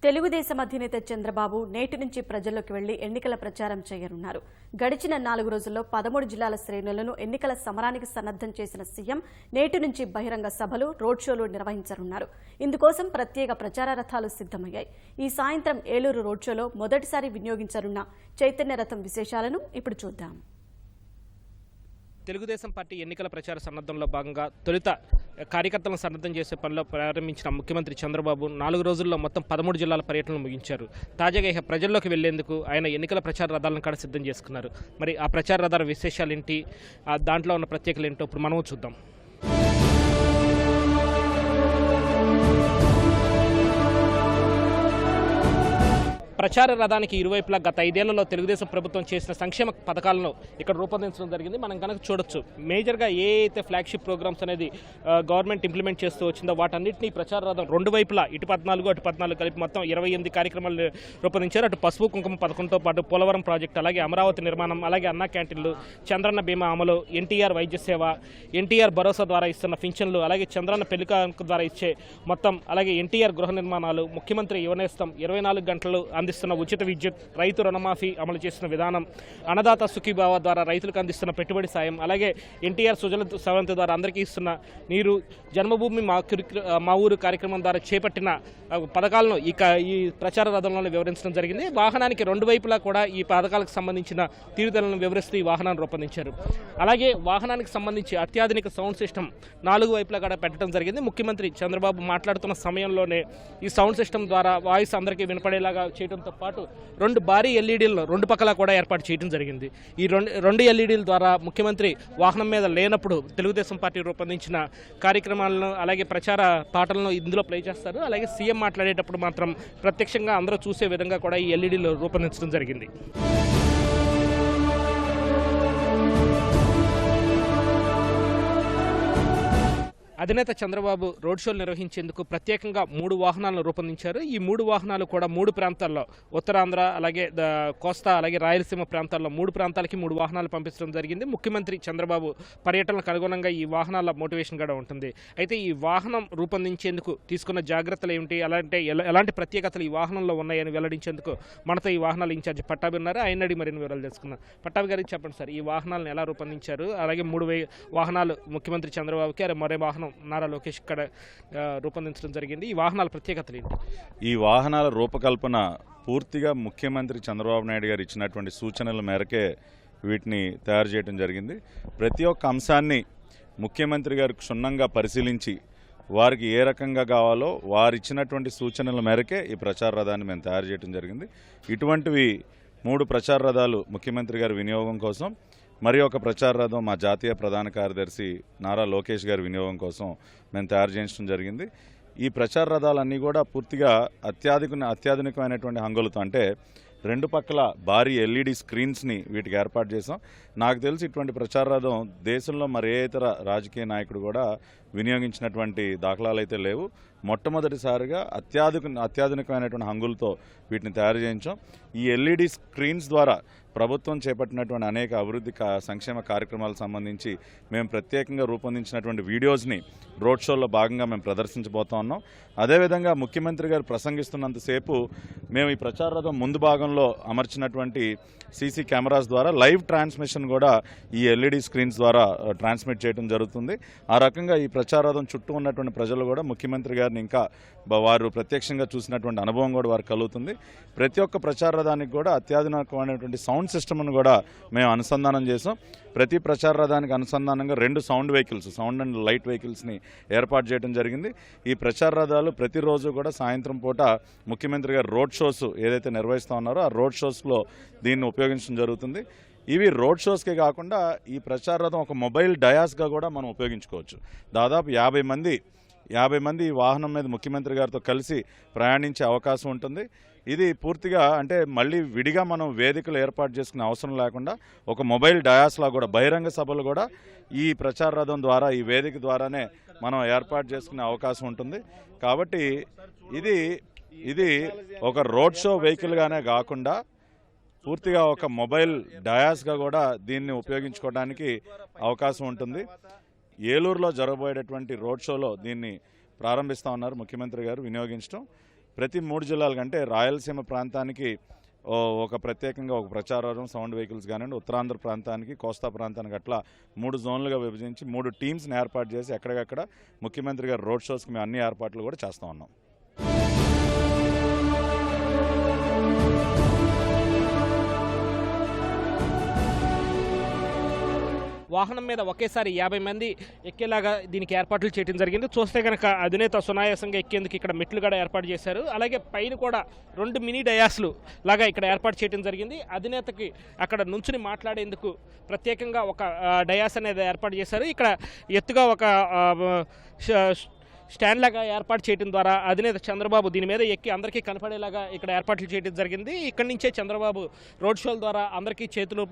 తెలుగుదేశం అధినేత చంద్రబాబు నేటి నుంచి ప్రజల్లోకి వెళ్లి ఎన్నికల ప్రచారం చేయనున్నారు. గడిచిన 4 రోజుల్లో 13 జిల్లాల శ్రేణులను ఎన్నికల సమరానికి సన్నద్దం చేసిన సీఎం నేటి నుంచి బహిరంగ సభలు, రోడ్ షోలు నిర్వహించనున్నారు. ఇందుకోసం ప్రత్యేక ప్రచార రథాలు సిద్దమయ్యాయి. ఈ సాయంత్రం ఏలూరు రోడ్ షోలో మొదటిసారి వినియోగించనున్న చైతన్య రథం విశేషాలను ఇప్పుడు చూద్దాం. తెలుగుదేశం పార్టీ ఎన్నికల ప్రచార సన్నద్ధంలో భాగంగా తొలుత కార్యకర్తలను సన్నద్ధం చేసే పనిలో ప్రారంభించిన ముఖ్యమంత్రి చంద్రబాబు 4 రోజుల్లో మొత్తం 13 జిల్లాల పర్యటనలు ముగించారు. తాజాగా ప్రజల్లోకి వెళ్లేందుకు ఆయన ఎన్నికల ప్రచార రథాలను కూడా సిద్ధం చేసుకున్నారు. మరి ఆ ప్రచార రథాల విశేషాలు ఏంటి, దాంట్లో ఉన్న ప్రత్యేకలు ఏంటో ఇప్పుడు మనము చూద్దాం. ప్రచార రథానికి ఇరువైపులా గత 5 ఏళ్లలో తెలుగుదేశం ప్రభుత్వం చేసిన సంక్షేమ పథకాలను ఇక్కడ రూపొందించడం జరిగింది. మనం కనుక చూడొచ్చు, మేజర్గా ఏ అయితే ఫ్లాగ్షిప్ ప్రోగ్రామ్స్ అనేది గవర్నమెంట్ ఇంప్లిమెంట్ చేస్తూ వచ్చిందో వాటన్నింటినీ ప్రచార రథం రెండు వైపులా ఇటు 14 అటు 14 కలిపి మొత్తం 28 కార్యక్రమాలు రూపొందించారు. అటు పసుపు కుంకుమ పథకంతో పాటు పోలవరం ప్రాజెక్టు, అలాగే అమరావతి నిర్మాణం, అలాగే అన్నా క్యాంటీన్లు, చంద్రన్న బీమా అమలు, ఎన్టీఆర్ వైద్య సేవ, ఎన్టీఆర్ భరోసా ద్వారా ఇస్తున్న పింఛన్లు, అలాగే చంద్రన్న పెళ్లి కానుక ద్వారా ఇచ్చే మొత్తం, అలాగే ఎన్టీఆర్ గృహ నిర్మాణాలు, ముఖ్యమంత్రి యువనేస్తం, 24 గంటలు అందిస్తున్న ఉచిత విద్యుత్, రైతు రుణమాఫీ అమలు చేసిన విధానం, అన్నదాత సుఖీభావ ద్వారా రైతులకు అందిస్తున్న పెట్టుబడి సాయం, అలాగే ఎన్టీఆర్ సుజల సవంతి ద్వారా అందరికీ ఇస్తున్న నీరు, జన్మభూమి మా ఊరు కార్యక్రమం ద్వారా చేపట్టిన పథకాలను ఈ ప్రచార రథంలో వివరించడం జరిగింది. వాహనానికి రెండు వైపులా కూడా ఈ పథకాలకు సంబంధించిన తీరుదలను వివరిస్తూ ఈ వాహనాన్ని రూపొందించారు. అలాగే వాహనానికి సంబంధించి అత్యాధునిక సౌండ్ సిస్టమ్ 4 వైపులా కూడా పెట్టడం జరిగింది. ముఖ్యమంత్రి చంద్రబాబు మాట్లాడుతున్న సమయంలోనే ఈ సౌండ్ సిస్టమ్ ద్వారా వాయిస్ అందరికీ వినపడేలాగా చేయడంతో పాటు 2 భారీ ఎల్ఈడీలను 2 పక్కల కూడా ఏర్పాటు చేయడం జరిగింది. ఈ రెండు ఎల్ఈడీల ద్వారా ముఖ్యమంత్రి వాహనం మీద లేనప్పుడు తెలుగుదేశం పార్టీ రూపొందించిన కార్యక్రమాలను, అలాగే ప్రచార పాటలను ఇందులో ప్లే చేస్తారు. అలాగే సీఎం మాట్లాడేటప్పుడు మాత్రం ప్రత్యక్షంగా అందరూ చూసే విధంగా కూడా ఈ ఎల్ఈడీలు రూపొందించడం జరిగింది. అధినేత చంద్రబాబు రోడ్ షోలు నిర్వహించేందుకు ప్రత్యేకంగా 3 వాహనాలను రూపొందించారు. ఈ 3 వాహనాలు కూడా 3 ప్రాంతాల్లో, ఉత్తరాంధ్ర, అలాగే కోస్తా, అలాగే రాయలసీమ ప్రాంతాల్లో 3 ప్రాంతాలకి 3 వాహనాలు పంపించడం జరిగింది. ముఖ్యమంత్రి చంద్రబాబు పర్యటనకు అనుగుణంగా ఈ వాహనాల మోటివేషన్ కూడా ఉంటుంది. అయితే ఈ వాహనం రూపొందించేందుకు తీసుకున్న జాగ్రత్తలు ఏమిటి, ఎలాంటి ప్రత్యేకతలు ఈ వాహనంలో ఉన్నాయని వెల్లడించేందుకు మనతో ఈ వాహనాల ఇన్ఛార్జ్ పట్టాభి ఉన్నారు. ఆయన అడిగి మరిన్ని వివరాలు తెలుసుకున్నాం. పట్టాభి గారికి చెప్పండి సార్, ఈ వాహనాలను ఎలా రూపొందించారు? అలాగే 3 వాహనాలు ముఖ్యమంత్రి చంద్రబాబుకి, మరో వాహనం నారా లోకేష్ ఇక్కడ రూపొందించడం జరిగింది. ఈ వాహనాల ప్రత్యేకతలు ఏంటి? ఈ వాహనాల రూపకల్పన పూర్తిగా ముఖ్యమంత్రి చంద్రబాబు నాయుడు గారు ఇచ్చినటువంటి సూచనల మేరకే వీటిని తయారు చేయడం జరిగింది. ప్రతి ఒక్క అంశాన్ని ముఖ్యమంత్రి గారు క్షుణ్ణంగా పరిశీలించి వారికి ఏ రకంగా కావాలో వారు ఇచ్చినటువంటి సూచనల మేరకే ఈ ప్రచార రథాన్ని మేము తయారు చేయడం జరిగింది. ఇటువంటివి 3 ప్రచార రథాలు ముఖ్యమంత్రి గారి వినియోగం కోసం, మరి ఒక ప్రచార రథం మా జాతీయ ప్రధాన కార్యదర్శి నారా లోకేష్ గారి వినియోగం కోసం మేము తయారు చేయించడం జరిగింది. ఈ ప్రచార రథాలన్నీ కూడా పూర్తిగా అత్యాధునికమైనటువంటి హంగులతో, అంటే 2 పక్కల భారీ ఎల్ఈడి స్క్రీన్స్ని వీటికి ఏర్పాటు చేసాం. నాకు తెలిసి ఇటువంటి ప్రచార రథం దేశంలో మరే ఇతర రాజకీయ నాయకుడు కూడా వినియోగించినటువంటి దాఖలాలు అయితే లేవు. మొట్టమొదటిసారిగా అత్యాధునికమైనటువంటి హంగులతో వీటిని తయారు చేయించాం. ఈ ఎల్ఈడి స్క్రీన్స్ ద్వారా ప్రభుత్వం చేపట్టినటువంటి అనేక అభివృద్ధి సంక్షేమ కార్యక్రమాలకు సంబంధించి మేము ప్రత్యేకంగా రూపొందించినటువంటి వీడియోస్ని రోడ్ షోలో భాగంగా మేము ప్రదర్శించబోతా ఉన్నాం. అదేవిధంగా ముఖ్యమంత్రి గారు ప్రసంగిస్తున్నంతసేపు మేము ఈ ప్రచార రథం ముందు భాగంలో అమర్చినటువంటి సీసీ కెమెరాస్ ద్వారా లైవ్ ట్రాన్స్మిషన్ కూడా ఈ ఎల్ఈడి స్క్రీన్స్ ద్వారా ట్రాన్స్మిట్ చేయడం జరుగుతుంది. ఆ రకంగా ఈ ప్రచార రథం చుట్టూ ఉన్నటువంటి ప్రజలు కూడా ముఖ్యమంత్రి గారిని ఇంకా వారు ప్రత్యక్షంగా చూసినటువంటి అనుభవం కూడా వారికి కలుగుతుంది. ప్రతి ఒక్క ప్రచార రథానికి కూడా అత్యాధునికమైనటువంటి సౌండ్ సిస్టమ్ను కూడా మేము అనుసంధానం చేసాం. ప్రతి ప్రచార రథానికి అనుసంధానంగా 2 సౌండ్ అండ్ లైట్ వెహికల్స్ని ఏర్పాటు చేయడం జరిగింది. ఈ ప్రచార రథాలు ప్రతిరోజు కూడా సాయంత్రం పూట ముఖ్యమంత్రి గారు రోడ్ షోస్ ఏదైతే నిర్వహిస్తూ ఉన్నారో ఆ రోడ్ షోస్లో దీన్ని ఉపయోగించడం జరుగుతుంది. ఇవి రోడ్ షోస్కే కాకుండా ఈ ప్రచార రథం ఒక మొబైల్ డయాస్గా కూడా మనం ఉపయోగించుకోవచ్చు. దాదాపు 50 మంది ఈ వాహనం మీద ముఖ్యమంత్రి గారితో కలిసి ప్రయాణించే అవకాశం ఉంటుంది. ఇది పూర్తిగా అంటే మళ్ళీ విడిగా మనం వేదికలు ఏర్పాటు చేసుకునే అవసరం లేకుండా ఒక మొబైల్ డయాస్లా కూడా బహిరంగ సభలు కూడా ఈ ప్రచార రథం ద్వారా, ఈ వేదిక ద్వారానే మనం ఏర్పాటు చేసుకునే అవకాశం ఉంటుంది. కాబట్టి ఇది ఒక రోడ్ షో వెహికల్గానే కాకుండా పూర్తిగా ఒక మొబైల్ డయాస్గా కూడా దీన్ని ఉపయోగించుకోవడానికి అవకాశం ఉంటుంది. ఏలూరులో జరగబోయేటటువంటి రోడ్ షోలో దీన్ని ప్రారంభిస్తూ ఉన్నారు ముఖ్యమంత్రి గారు వినియోగించడం. ప్రతి 3 జిల్లాల కంటే రాయలసీమ ప్రాంతానికి ఒక ప్రత్యేకంగా ఒక ప్రచారం సౌండ్ వెహికల్స్ కానివ్వండి, ఉత్తరాంధ్ర ప్రాంతానికి, కోస్తా ప్రాంతానికి అట్లా 3 జోన్లుగా విభజించి 3 టీమ్స్ని ఏర్పాటు చేసి ఎక్కడికక్కడ ముఖ్యమంత్రి గారు రోడ్ షోస్కి మేము అన్ని ఏర్పాట్లు కూడా చేస్తూ ఉన్నాం. వాహనం మీద ఒకేసారి 50 మంది ఎక్కేలాగా దీనికి ఏర్పాట్లు చేయడం జరిగింది. చూస్తే కనుక అధినేత సునాయాసంగా ఎక్కేందుకు ఇక్కడ మెట్లు కూడా ఏర్పాటు చేశారు. అలాగే పైన కూడా 2 మినీ డయాస్లు లాగా ఇక్కడ ఏర్పాటు చేయడం జరిగింది. అధినేతకి అక్కడ నుంచుని మాట్లాడేందుకు ప్రత్యేకంగా ఒక డయాస్ అనేది ఏర్పాటు చేశారు. ఇక్కడ ఎత్తుగా ఒక స్టాండ్ లాగా ఏర్పాటు చేయడం ద్వారా అధినేత చంద్రబాబు దీని మీద ఎక్కి అందరికీ కనపడేలాగా ఇక్కడ ఏర్పాట్లు చేయడం జరిగింది. ఇక్కడి నుంచే చంద్రబాబు రోడ్ షోల ద్వారా అందరికీ చేతులు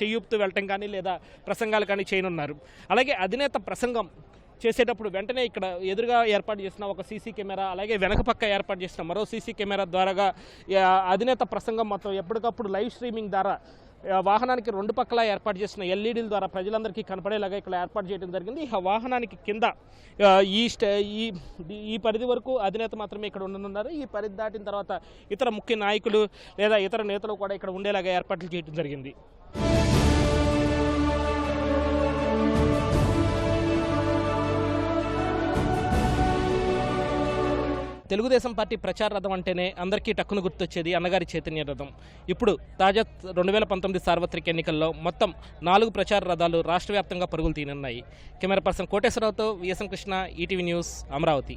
చెయ్యూపుతూ వెళ్ళటం కానీ లేదా ప్రసంగాలు కానీ చేయనున్నారు. అలాగే అధినేత ప్రసంగం చేసేటప్పుడు వెంటనే ఇక్కడ ఎదురుగా ఏర్పాటు చేసిన ఒక సీసీ కెమెరా, అలాగే వెనక పక్క ఏర్పాటు చేసిన మరో సీసీ కెమెరా ద్వారాగా అధినేత ప్రసంగం మొత్తం ఎప్పటికప్పుడు లైవ్ స్ట్రీమింగ్ ద్వారా వాహనానికి 2 పక్కల ఏర్పాటు చేసిన ఎల్ఈడీల ద్వారా ప్రజలందరికీ కనపడేలాగా ఇక్కడ ఏర్పాటు చేయడం జరిగింది. ఆ వాహనానికి కింద ఈ పరిధి వరకు అధినేత మాత్రమే ఇక్కడ ఉండనున్నారు. ఈ పరిధి దాటిన తర్వాత ఇతర ముఖ్య నాయకులు లేదా ఇతర నేతలు కూడా ఇక్కడ ఉండేలాగా ఏర్పాట్లు చేయడం జరిగింది. తెలుగుదేశం పార్టీ ప్రచార రథం అంటేనే అందరికీ టక్కును గుర్తొచ్చేది అన్నగారి చైతన్య రథం. ఇప్పుడు తాజా 2019 సార్వత్రిక ఎన్నికల్లో మొత్తం 4 ప్రచార రథాలు రాష్ట్ర వ్యాప్తంగా పరుగులు తీయనున్నాయి. కెమెరా పర్సన్ కోటేశ్వరరావుతో VSM Krishna, ETV news, Amaravati.